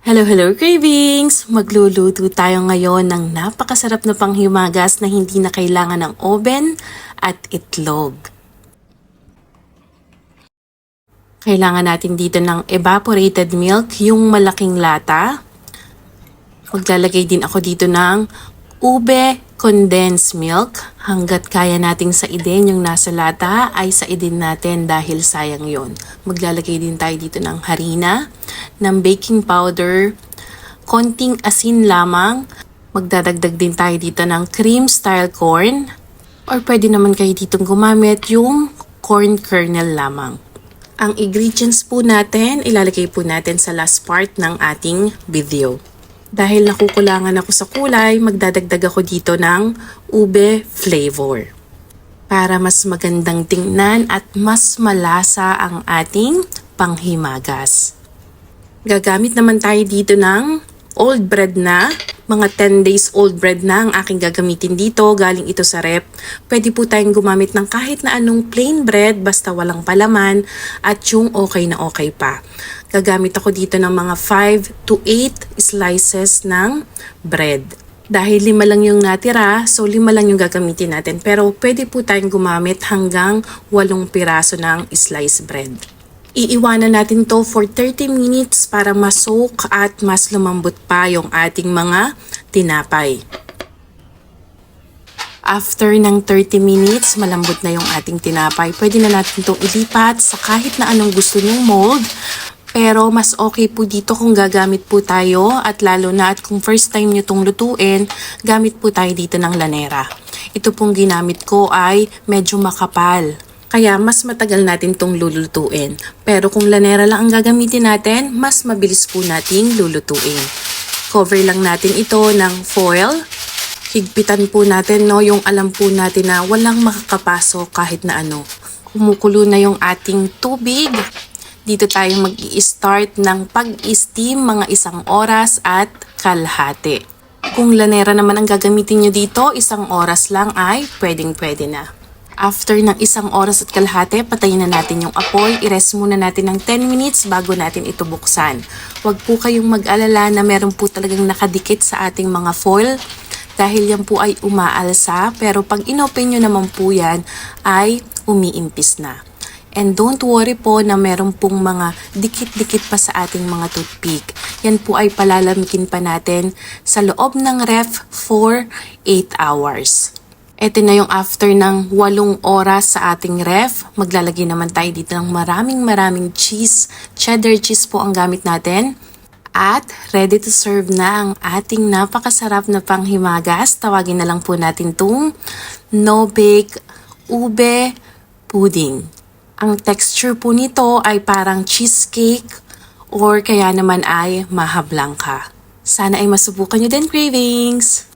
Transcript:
Hello cravings! Magluluto tayo ngayon ng napakasarap na panghimagas na hindi na kailangan ng oven at itlog. Kailangan natin dito ng evaporated milk, yung malaking lata. Maglalagay din ako dito ng ube condensed milk. Hanggat kaya nating saidin yung nasa lata ay saidin natin dahil sayang yon. Maglalagay din tayo dito ng harina, ng baking powder, konting asin lamang. Magdadagdag din tayo dito ng cream style corn or pwede naman kayo ditong gumamit yung corn kernel lamang. Ang ingredients po natin, ilalagay po natin sa last part ng ating video. Dahil nakukulangan ako sa kulay, magdadagdag ako dito ng ube flavor. Para mas magandang tingnan at mas malasa ang ating panghimagas. Gagamit naman tayo dito ng old bread na, mga 10 days old bread na ang aking gagamitin dito, galing ito sa rep. Pwede po tayong gumamit ng kahit na anong plain bread basta walang palaman at yung okay na okay pa. Gagamit ako dito ng mga 5 to 8 slices ng bread. Dahil 5 lang yung natira, so 5 lang yung gagamitin natin. Pero pwede po tayong gumamit hanggang 8 piraso ng sliced bread. Iiwanan natin to for 30 minutes para ma-soak at mas lumambot pa yung ating mga tinapay. After ng 30 minutes, malambot na yung ating tinapay. Pwede na natin itong ilipat sa kahit na anong gusto nyong mold. Pero mas okay po dito kung gagamit po tayo at lalo na at kung first time nyo itong lutuin, gamit po tayo dito ng lanera. Ito pong ginamit ko ay medyo makapal. Kaya mas matagal natin itong lulutuin. Pero kung lanera lang ang gagamitin natin, mas mabilis po nating lulutuin. Cover lang natin ito ng foil. Higpitan po natin yung alam po natin na walang makakapasok kahit na ano. Kumukulo na yung ating tubig. Dito tayo mag-i-start ng pag-steam mga 1 oras at kalahati. Kung lanera naman ang gagamitin nyo dito, 1 oras lang ay pwedeng-pwede na. After ng 1 oras at kalahati, patayin na natin yung apoy. I-rest muna natin ng 10 minutes bago natin ito buksan. Huwag po kayong mag-alala na meron po talagang nakadikit sa ating mga foil dahil yan po ay umaalsa. Pero pag inopen nyo naman po yan ay umiimpis na. And don't worry po na meron pong mga dikit-dikit pa sa ating mga toothpick. Yan po ay palalamikin pa natin sa loob ng ref for 8 hours. Ito na yung after ng 8 oras sa ating ref. Maglalagay naman tayo dito ng maraming cheese. Cheddar cheese po ang gamit natin. At ready to serve na ang ating napakasarap na panghimagas. Tawagin na lang po natin itong no-bake ube pudding. Ang texture po nito ay parang cheesecake or kaya naman ay maha blanca. Sana ay masubukan nyo din, cravings!